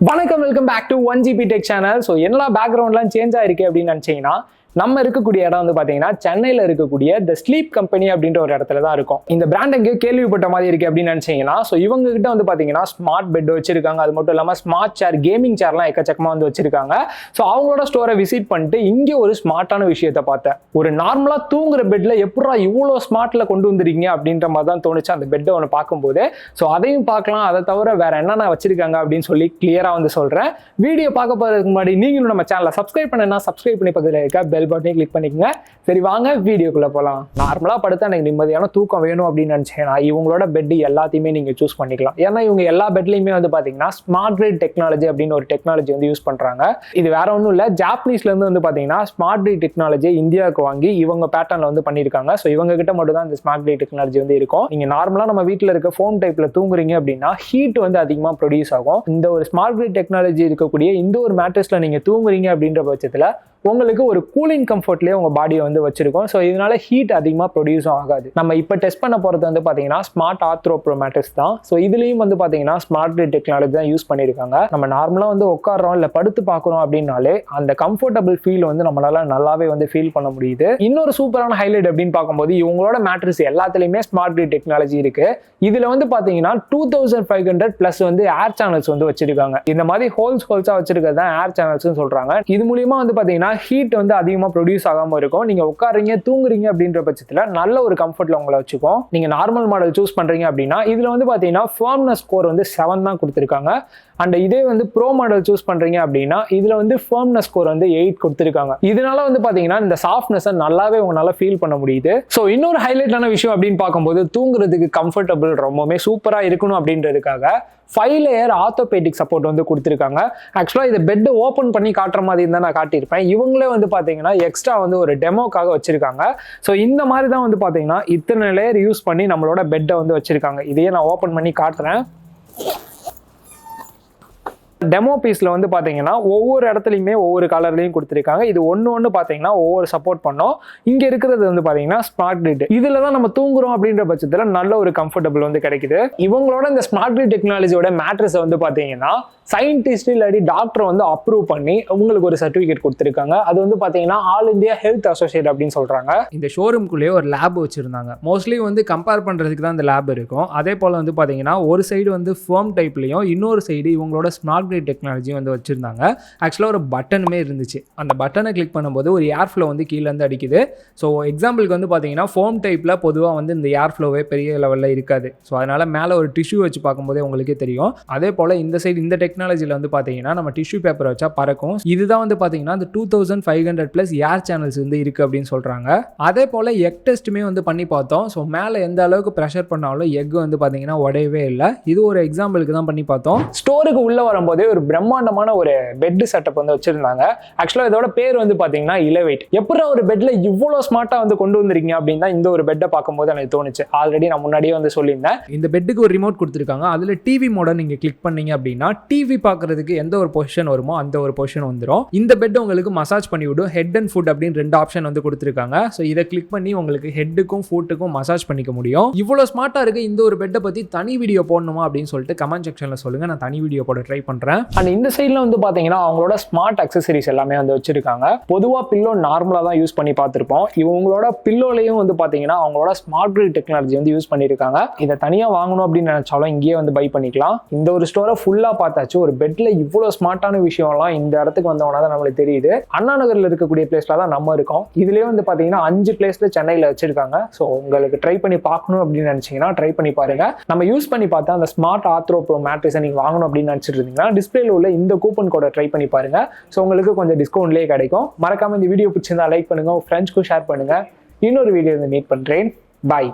வணக்கம், welcome back to 1GB Tech channel. So என்னெல்லாம் பேக்ரவுண்ட்லாம் சேஞ்ச் ஆயிருக்கு அப்படின்னு நினச்சிங்கன்னா, நம்ம இருக்கக்கூடிய இடம் வந்து பார்த்தீங்கன்னா சென்னையில் இருக்கக்கூடிய த ஸ்லீப் கம்பெனி அப்படின்ற ஒரு இடத்துல தான் இருக்கும். இந்த பிராண்ட் எங்கேயோ கேள்விப்பட்ட மாதிரி இருக்கு அப்படின்னு நினச்சிங்கன்னா, ஸோ இவங்க கிட்ட வந்து பார்த்தீங்கன்னா ஸ்மார்ட் பெட் வச்சிருக்காங்க. அது மட்டும் இல்லாமல் ஸ்மார்ட் சேர், கேமிங் சேர்லாம் எக்கச்சக்கமாக வந்து வச்சிருக்காங்க. ஸோ அவங்களோட ஸ்டோரை விசிட் பண்ணிட்டு இங்கே ஒரு ஸ்மார்ட்டான விஷயத்தை பார்த்தேன். ஒரு நார்மலாக தூங்குற பெட்ல எப்படா இவ்வளோ ஸ்மார்ட்ல கொண்டு வந்துருக்கீங்க அப்படின்ற மாதிரி தான் தோணுச்சு அந்த பெட்டை ஒன்று பார்க்கும்போது. ஸோ அதையும் பார்க்கலாம். அதை தவிர வேற என்னென்ன வச்சிருக்காங்க அப்படின்னு சொல்லி கிளியரா வந்து சொல்றேன். வீடியோ பார்க்க போறதுக்கு முன்னாடி நீங்களும் நம்ம சேனலை சப்ஸ்கிரைப் பண்ணா சப்ஸ்கிரைப் பண்ணி பக்கத்தில் இருக்க பெல் பட்டனை கிளிக் பண்ணிக்கங்க. சரி, வாங்க வீடியோக்குள்ள போலாம். நார்மலா படுத்தா எனக்கு நிம்மதியான தூக்கம் வேணும் அப்படின்னு நினைச்சேன்னா இவங்களோட பெட் எல்லாத்தையுமே நீங்க சூஸ் பண்ணிக்கலாம். ஏன்னா இவங்க எல்லா பெட்லயுமே வந்து பாத்தீங்கன்னா SmartGRID Technology அப்படின்னு ஒரு டெக்னாலஜி வந்து யூஸ் பண்றாங்க. இது வேற ஒன்றும் இல்லை, ஜாப்பனீஸ்ல இருந்து வந்து பாத்தீங்கன்னா SmartGRID Technology இந்தியாவுக்கு வாங்கி இவங்க பேட்டர்ன்ல வந்து பண்ணிருக்காங்க. ஸோ இவங்க கிட்ட மட்டும் தான் இந்த SmartGRID Technology வந்து இருக்கும். நீங்க நார்மலா நம்ம வீட்டில் இருக்க ஃபோம் டைப்ல தூங்குறீங்க அப்படின்னா ஹீட் வந்து அதிகமா ப்ரொடியூஸ் ஆகும். இந்த ஒரு SmartGRID Technology இருக்கக்கூடிய இந்த ஒரு மேட்ரஸ்ல நீங்க தூங்குறீங்க அப்படின்ற பட்சத்துல உங்களுக்கு ஒரு கூலிங் கம்ஃபர்ட்லேயே உங்க பாடியை வந்து வச்சிருக்கும். ஸோ இதனால ஹீட் அதிகமாக ப்ரொடியூஸும் ஆகாது. நம்ம இப்போ டெஸ்ட் பண்ண போகிறது வந்து பார்த்தீங்கன்னா ஸ்மார்ட் ஆர்த்ரோ ப்ரோ மேட்ரஸ் தான். ஸோ இதுலேயும் வந்து பார்த்தீங்கன்னா SmartGRID Technology தான் யூஸ் பண்ணியிருக்காங்க. நம்ம நார்மலாக வந்து உட்காரோம் இல்லை படுத்து பார்க்குறோம் அப்படின்னாலே அந்த கம்ஃபர்டபுள் ஃபீல் வந்து நம்மளால நல்லாவே வந்து ஃபீல் பண்ண முடியுது. இன்னொரு சூப்பரான ஹைலைட் அப்படின்னு பார்க்கும்போது இவங்களோட மேட்ரஸ் எல்லாத்துலேயுமே SmartGRID Technology இருக்கு. இதில் வந்து பார்த்தீங்கன்னா 2500 ப்ளஸ் வந்து ஏர் சேனல்ஸ் வந்து வச்சிருக்காங்க. இந்த மாதிரி ஹோல்ஸாக வச்சிருக்கிறது தான் ஏர் சேனல்ஸ்னு சொல்றாங்க. இது மூலியமா வந்து பார்த்தீங்கன்னா ஹீட் வந்து அதிகமாக ப்ரொடியூஸ் ஆகாம இருக்கும். நீங்க உட்காருங்க தூங்குறீங்க அப்படின்ற பட்சத்துல நல்ல ஒரு கம்ஃபர்ட்ல உங்களை வச்சுக்கும். நீங்க நார்மல் மாடல் சூஸ் பண்றீங்க அப்படின்னா இதுல வந்து பாத்தீங்கன்னா ஃபர்ம்னஸ் ஸ்கோர் வந்து 7 தான் கொடுத்திருக்காங்க. அண்ட் இதே வந்து ப்ரோ மாடல் சூஸ் பண்றீங்க அப்படின்னா இதுல வந்து ஃபர்ம்னஸ் ஸ்கோர் வந்து 8 கொடுத்திருக்காங்க. இதனால வந்து பாத்தீங்கன்னா இந்த சாஃப்ட்னஸ் நல்லாவே உங்களால ஃபீல் பண்ண முடியுது. ஸோ இன்னொரு ஹைலைட்டான விஷயம் அப்படின்னு பார்க்கும்போது தூங்குறதுக்கு கம்ஃபர்டபுள் ரொம்பவே சூப்பரா இருக்கணும் அப்படின்றதுக்காக 5 லேயர் ஆர்த்தோபெடிக் சப்போர்ட் வந்து கொடுத்துருக்காங்க. ஆக்சுவலாக இதை பெட் ஓப்பன் பண்ணி காட்டுற மாதிரி இருந்தால் நான் காட்டியிருப்பேன். இவங்களே வந்து பார்த்தீங்கன்னா எக்ஸ்ட்ரா வந்து ஒரு டெமோக்காக வச்சிருக்காங்க. ஸோ இந்த மாதிரி தான் வந்து பார்த்தீங்கன்னா இத்தனை லேயர் யூஸ் பண்ணி நம்மளோட பெட்டை வந்து வச்சிருக்காங்க. இதையே நான் ஓப்பன் பண்ணி காட்டுறேன். டெமோ பீஸ்ல வந்து பாத்தீங்கன்னா ஒவ்வொரு இடத்துலையுமே ஒவ்வொரு கலர்லையும் கொடுத்துருக்காங்க. இது ஒன்று பாத்தீங்கன்னா ஒவ்வொரு சப்போர்ட் பண்ணோம். இங்க இருக்கிறது வந்து பாத்தீங்கன்னா SmartGRID. இதுல தான் நம்ம தூங்குறோம் அப்படின்ற பட்சத்துல நல்ல ஒரு கம்ஃபர்டபுள் வந்து கிடைக்குது. இவங்களோட இந்த SmartGRID டெக்னாலஜியோட மேட்ரஸ் வந்து பாத்தீங்கன்னா சயின்டிஸ்ட் இல்லாட்டி டாக்டர் வந்து அப்ரூவ் பண்ணி உங்களுக்கு ஒரு சர்டிஃபிகேட் கொடுத்துருக்காங்க. அது வந்து பாத்தீங்கன்னா ஆல் இந்தியா ஹெல்த் அசோசியேட் அப்படின்னு சொல்றாங்க. இந்த ஷோரூம்குள்ளேயே ஒரு லேப் வச்சிருந்தாங்க. மோஸ்ட்லி வந்து கம்பேர் பண்றதுக்கு தான் இந்த லேப் இருக்கும். அதே போல வந்து பாத்தீங்கன்னா ஒரு சைடு வந்து ஃபர்ம் டைப்லயும் இன்னொரு சைடு இவங்களோட SmartGRID டெக்னாலஜி வந்து வச்சிருந்தாங்க. ஆக்சுவலாக ஒரு பட்டனுமே இருந்துச்சு. அந்த பட்டனை கிளிக் பண்ணும்போது ஒரு ஏர் ஃப்ளோ வந்து கீழே இருந்து அடிக்குது. ஸோ எக்ஸாம்பிளுக்கு வந்து பார்த்தீங்கன்னா ஃபோம் டைப்பில் பொதுவாக வந்து இந்த ஏர் ஃப்ளோவே பெரிய லெவலில் இருக்காது. ஸோ அதனால மேலே ஒரு டிஷ்யூ வச்சு பார்க்கும்போதே உங்களுக்கே தெரியும். அதே போல் இந்த சைடு இந்த டெக்னாலஜியில் வந்து பார்த்தீங்கன்னா நம்ம டிஷ்யூ பேப்பர் வச்சா பறக்கும். இதுதான் வந்து பார்த்தீங்கன்னா இந்த 2500 ப்ளஸ் ஏர் சேனல்ஸ் வந்து இருக்குது அப்படின்னு சொல்கிறாங்க. அதே போல் எக் டெஸ்ட்டுமே வந்து பண்ணி பார்த்தோம். ஸோ மேலே எந்த அளவுக்கு ப்ரெஷர் பண்ணாலும் எக் வந்து பார்த்தீங்கன்னா உடையவே இல்லை. இது ஒரு எக்ஸாம்பிளுக்கு தான் பண்ணி பார்த்தோம். ஸ்டோருக்கு உள்ளே வரும்போதே ஒரு பிரம்மாண்டமான ஒரு பெட் செட்டப் வந்து வச்சிருந்தாங்க. ஆக்சுவலாக இதோட பேர் வந்து பாத்தீங்கன்னா இலவேட். எப்படி ஒரு பெட்ல இவ்வளவு ஸ்மார்ட்டா வந்து கொண்டு வந்திருக்கீங்க அப்படின்னு இந்த ஒரு பெட்டை பார்க்கும்போது எனக்கு தோணுச்சு. ஆல்ரெடி நான் முன்னாடியே வந்து சொல்லியிருந்தேன். இந்த பெட்டுக்கு ஒரு ரிமோட் கொடுத்துருக்காங்க. அதுல டிவி மோட நீங்க கிளிக் பண்ணீங்க அப்படின்னா டிவி பார்க்கறதுக்கு எந்த ஒரு பொசிஷன் வருமோ அந்த ஒரு பொசிஷன் வந்துடும். இந்த பெட் உங்களுக்கு மசாஜ் பண்ணி விடும். ஹெட் அண்ட் ஃபுட் அப்படின்னு 2 ஆப்ஷன் வந்து கொடுத்துருக்காங்க. ஸோ இதை கிளிக் பண்ணி உங்களுக்கு ஹெட்டுக்கும் ஃபுட்டுக்கும் மசாஜ் பண்ணிக்க முடியும். இவ்வளவு ஸ்மார்ட்டா இருக்கு இந்த ஒரு பெட்டை பத்தி தனி வீடியோ போடணுமா அப்படின்னு சொல்லிட்டு கமெண்ட் செக்ஷன்ல சொல்லுங்க. நான் தனி வீடியோ போட ட்ரை பண்றேன். அண்ட் இந்த சைட்ல வந்து பாத்தீங்கன்னா அவங்களோட ஸ்மார்ட் அக்சசரிஸ் எல்லாமே வந்து வச்சிருக்காங்க. பொதுவா பில்லோ நார்மலா தான் யூஸ் பண்ணி பார்த்திருப்போம். இவங்களோட பில்லோலையும் வந்து பாத்தீங்கன்னா அவங்களோட SmartGRID டெக்னாலஜி வந்து யூஸ் பண்ணிருக்காங்க. இதை தனியா வாங்கணும் அப்படின்னு நினைச்சாலும் இங்கேயே வந்து பை பண்ணிக்கலாம். இந்த ஒரு ஸ்டோரை ஃபுல்லா பார்த்தாச்சு. ஒரு பெட்ல இவ்வளவு ஸ்மார்ட்டான விஷயம்லாம் இந்த இடத்துக்கு வந்தவனா தான் நம்மளுக்கு தெரியுது. அண்ணா நகர்ல இருக்கக்கூடிய பிளேஸ்ல தான் நம்ம இருக்கோம். இதுலயே வந்து பாத்தீங்கன்னா 5 பிளேஸ்ல சென்னையில வச்சிருக்காங்க. ஸோ உங்களுக்கு ட்ரை பண்ணி பார்க்கணும் அப்படின்னு நினைச்சீங்கன்னா ட்ரை பண்ணி பாருங்க. நம்ம யூஸ் பண்ணி பார்த்தா அந்த ஸ்மார்ட் ஆர்த்ரோ ப்ரோ மேட்ரஸ் நீங்க வாங்கணும் அப்படின்னு நினைச்சிட்டு இருந்தீங்கன்னா டிஸ்பிளேல உள்ள இந்த கூப்பன் கோட ட்ரை பண்ணி பாருங்க. ஸோ உங்களுக்கு கொஞ்சம் டிஸ்கவுண்ட்லேயே கிடைக்கும். மறக்காம இந்த வீடியோ பிடிச்சிருந்தா லைக் பண்ணுங்க, உங்க ஃப்ரெண்ட்ஸ்க்கும் ஷேர் பண்ணுங்க. இன்னொரு வீடியோ மீட் பண்றேன். பாய்.